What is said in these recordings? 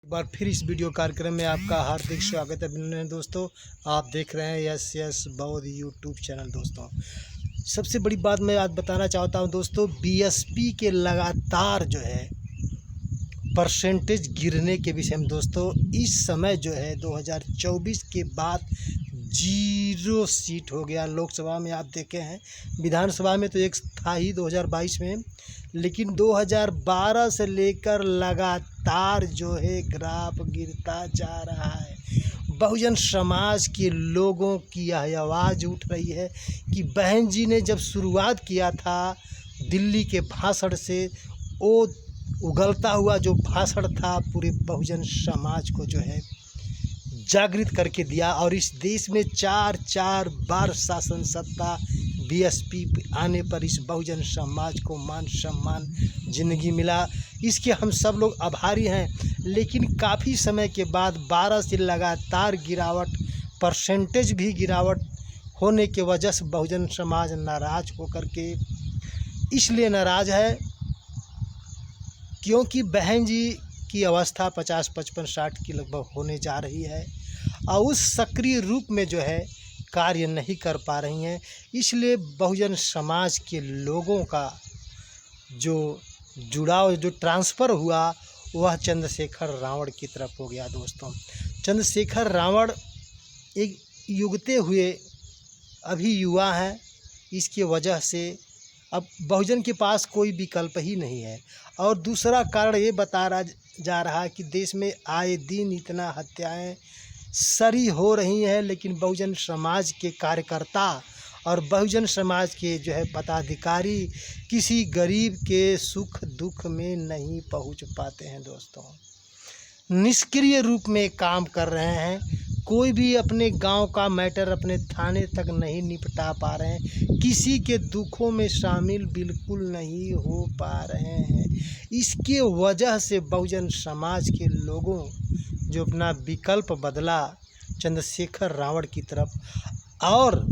एक बार फिर इस वीडियो कार्यक्रम में आपका हार्दिक स्वागत है दोस्तों। आप देख रहे हैं यस बौद्ध यूट्यूब चैनल। दोस्तों, सबसे बड़ी बात मैं आज बताना चाहता हूं दोस्तों, बीएसपी के लगातार जो है परसेंटेज गिरने के विषय में। दोस्तों, इस समय जो है 2024 के बाद 0 सीट हो गया। लोकसभा में आप देखे हैं, विधानसभा में तो एक था ही 2022 में, लेकिन 2012 से लेकर लगातार जो है ग्राफ गिरता जा रहा है। बहुजन समाज के लोगों की यह आवाज़ उठ रही है कि बहन जी ने जब शुरुआत किया था दिल्ली के भाषण से, वो उगलता हुआ जो भाषण था पूरे बहुजन समाज को जो है जागृत करके दिया। और इस देश में चार बार शासन सत्ता बीएसपी आने पर इस बहुजन समाज को मान सम्मान जिंदगी मिला। इसके हम सब लोग आभारी हैं। लेकिन काफ़ी समय के बाद 12 से लगातार गिरावट, परसेंटेज भी गिरावट होने के वजह से बहुजन समाज नाराज होकर के इसलिए नाराज है क्योंकि बहन जी की अवस्था 50, 55, 60 की लगभग होने जा रही है और उस सक्रिय रूप में जो है कार्य नहीं कर पा रही हैं। इसलिए बहुजन समाज के लोगों का जो जुड़ाव, जो ट्रांसफ़र हुआ, वह चंद्रशेखर रावण की तरफ हो गया। दोस्तों, चंद्रशेखर रावण एक युगते हुए अभी युवा हैं। इसके वजह से अब बहुजन के पास कोई विकल्प ही नहीं है। और दूसरा कारण ये जा रहा है कि देश में आए दिन इतना हत्याएं सरी हो रही हैं, लेकिन बहुजन समाज के कार्यकर्ता और बहुजन समाज के जो है पदाधिकारी किसी गरीब के सुख दुख में नहीं पहुंच पाते हैं। दोस्तों, निष्क्रिय रूप में काम कर रहे हैं। कोई भी अपने गांव का मैटर अपने थाने तक नहीं निपटा पा रहे हैं। किसी के दुखों में शामिल बिल्कुल नहीं हो पा रहे हैं। इसके वजह से बहुजन समाज के लोगों जो अपना विकल्प बदला चंद्रशेखर रावण की तरफ, और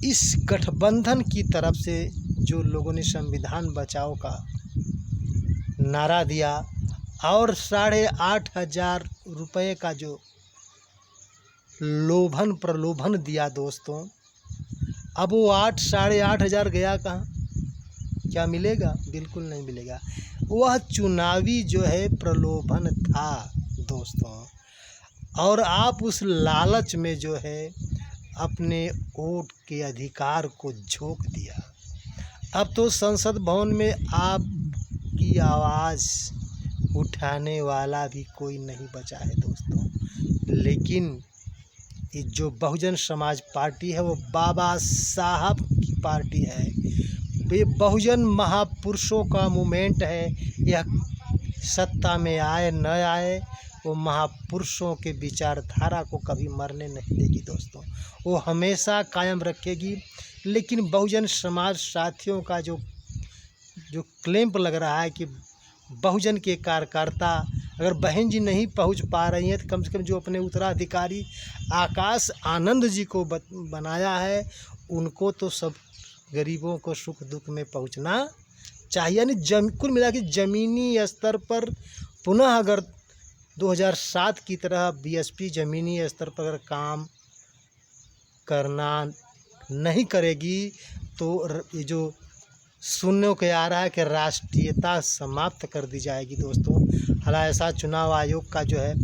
इस गठबंधन की तरफ से जो लोगों ने संविधान बचाओ का नारा दिया और 8,500 रुपये का जो प्रलोभन दिया। दोस्तों, अब वो 8,500 गया कहाँ? क्या मिलेगा? बिल्कुल नहीं मिलेगा। वह चुनावी जो है प्रलोभन था दोस्तों, और आप उस लालच में जो है अपने वोट के अधिकार को झोंक दिया। अब तो संसद भवन में आपकी आवाज़ उठाने वाला भी कोई नहीं बचा है। दोस्तों, लेकिन ये जो बहुजन समाज पार्टी है वो बाबा साहब की पार्टी है। ये बहुजन महापुरुषों का मूवमेंट है। यह सत्ता में आए न आए, वो महापुरुषों के विचारधारा को कभी मरने नहीं देगी। दोस्तों, वो हमेशा कायम रखेगी। लेकिन बहुजन समाज साथियों का जो क्लेम लग रहा है कि बहुजन के कार्यकर्ता अगर बहन जी नहीं पहुंच पा रही हैं तो कम से कम जो अपने उत्तराधिकारी आकाश आनंद जी को बनाया है, उनको तो सब गरीबों को सुख दुख में पहुंचना चाहिए। यानी कुल मिला के ज़मीनी स्तर पर पुनः अगर 2007 की तरह बीएसपी ज़मीनी स्तर पर अगर काम करना नहीं करेगी तो ये जो सुनने को आ रहा है कि राष्ट्रीयता समाप्त कर दी जाएगी। दोस्तों, हालांकि ऐसा चुनाव आयोग का जो है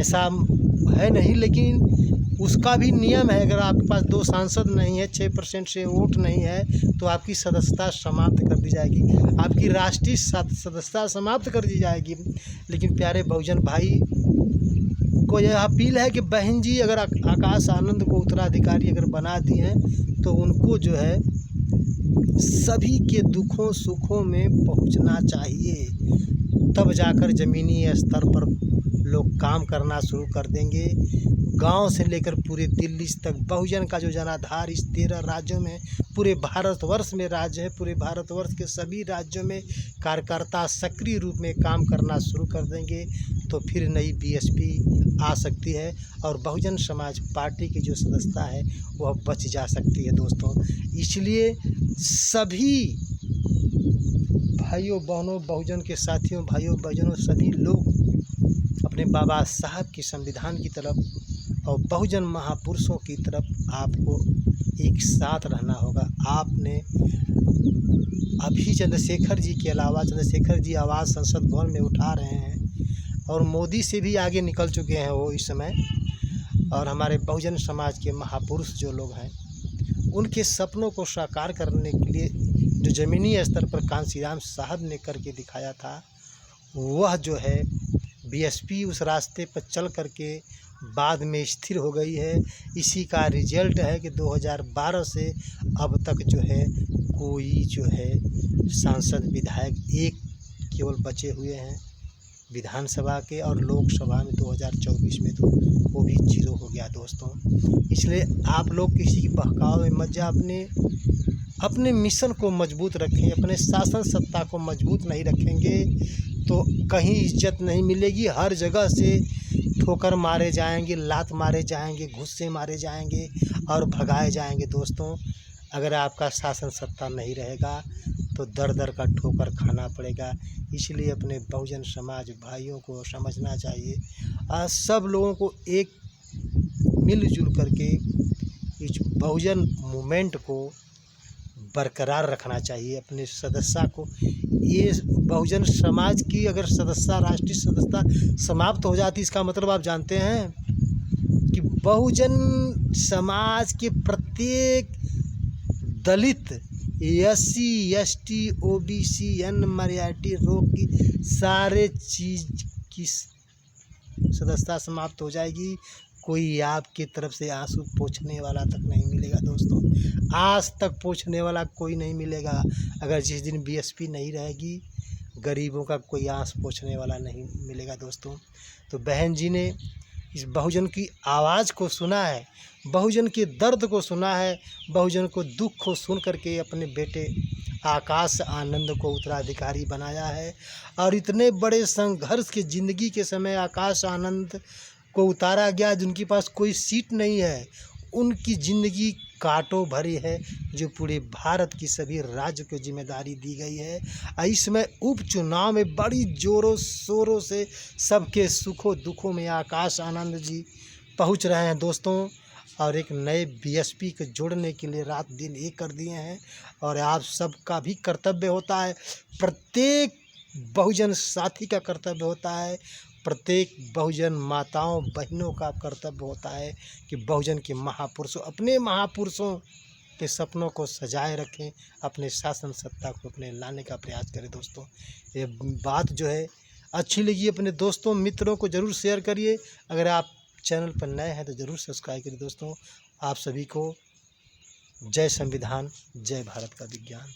ऐसा है नहीं, लेकिन उसका भी नियम है। अगर आपके पास 2 सांसद नहीं है, 6% से वोट नहीं है, तो आपकी सदस्यता समाप्त कर दी जाएगी, आपकी राष्ट्रीय सदस्यता समाप्त कर दी जाएगी। लेकिन प्यारे बहुजन भाई को यह अपील है कि बहन जी अगर आकाश आनंद को उत्तराधिकारी अगर बना दी हैं तो उनको जो है सभी के दुखों सुखों में पहुंचना चाहिए। तब जाकर ज़मीनी स्तर पर लोग काम करना शुरू कर देंगे। गांव से लेकर पूरे दिल्ली तक बहुजन का जो जनाधार इस 13 राज्यों में, पूरे भारतवर्ष में राज्य है, पूरे भारतवर्ष के सभी राज्यों में कार्यकर्ता सक्रिय रूप में काम करना शुरू कर देंगे तो फिर नई बीएसपी आ सकती है और बहुजन समाज पार्टी की जो सदस्यता है वह बच जा सकती है। दोस्तों, इसलिए सभी भाइयों बहनों, बहुजन के साथियों, भाइयों बहनों, सभी लोग अपने बाबा साहब की संविधान की तरफ और बहुजन महापुरुषों की तरफ आपको एक साथ रहना होगा। आपने अभी चंद्रशेखर जी के अलावा, चंद्रशेखर जी आवाज़ संसद भवन में उठा रहे हैं और मोदी से भी आगे निकल चुके हैं वो इस समय। और हमारे बहुजन समाज के महापुरुष जो लोग हैं, उनके सपनों को साकार करने के लिए जो ज़मीनी स्तर पर कांशीराम साहब ने करके दिखाया था, वह जो है बीएसपी उस रास्ते पर चल करके बाद में स्थिर हो गई है। इसी का रिजल्ट है कि 2012 से अब तक जो है कोई जो है सांसद विधायक एक केवल बचे हुए हैं विधानसभा के, और लोकसभा में 2024 में तो वो भी 0 हो गया दोस्तों। इसलिए आप लोग किसी की बहकाव में मत जा, अपने मिशन को मजबूत रखें। अपने शासन सत्ता को मजबूत नहीं रखेंगे तो कहीं इज्जत नहीं मिलेगी। हर जगह से ठोकर मारे जाएंगे, लात मारे जाएंगे, घुस्से मारे जाएंगे और भगाए जाएंगे दोस्तों। अगर आपका शासन सत्ता नहीं रहेगा तो दर दर का ठोकर खाना पड़ेगा। इसलिए अपने बहुजन समाज भाइयों को समझना चाहिए, आज सब लोगों को एक मिलजुल करके इस बहुजन मूवमेंट को बरकरार रखना चाहिए। अपने सदस्यता को, ये बहुजन समाज की अगर सदस्यता, राष्ट्रीय सदस्यता समाप्त हो जाती, इसका मतलब आप जानते हैं कि बहुजन समाज के प्रत्येक दलित, SC ST OBC अन्य माइनॉरिटी रोग की सारे चीज़ की सदस्यता समाप्त हो जाएगी। कोई आपकी तरफ से आंसू पोंछने वाला तक नहीं मिलेगा दोस्तों, आज तक पोंछने वाला कोई नहीं मिलेगा। अगर जिस दिन BSP नहीं रहेगी, गरीबों का कोई आंस पोंछने वाला नहीं मिलेगा दोस्तों। तो बहन जी ने इस बहुजन की आवाज़ को सुना है, बहुजन के दर्द को सुना है, बहुजन को दुख को सुन करके अपने बेटे आकाश आनंद को उत्तराधिकारी बनाया है। और इतने बड़े संघर्ष की ज़िंदगी के समय आकाश आनंद को उतारा गया, जिनके पास कोई सीट नहीं है, उनकी ज़िंदगी कांटों भरी है, जो पूरे भारत की सभी राज्य को जिम्मेदारी दी गई है। इसमें उपचुनाव में बड़ी जोरों शोरों से सबके सुखों दुखों में आकाश आनंद जी पहुंच रहे हैं दोस्तों। और एक नए BSP को जोड़ने के लिए रात दिन एक कर दिए हैं। और आप सबका भी कर्तव्य होता है, प्रत्येक बहुजन साथी का कर्तव्य होता है, प्रत्येक बहुजन माताओं बहनों का कर्तव्य होता है कि बहुजन के महापुरुषों, अपने महापुरुषों के सपनों को सजाए रखें, अपने शासन सत्ता को अपने लाने का प्रयास करें दोस्तों। ये बात जो है अच्छी लगी, अपने दोस्तों मित्रों को ज़रूर शेयर करिए। अगर आप चैनल पर नए हैं तो ज़रूर सब्सक्राइब करिए दोस्तों। आप सभी को जय संविधान, जय भारत का विज्ञान।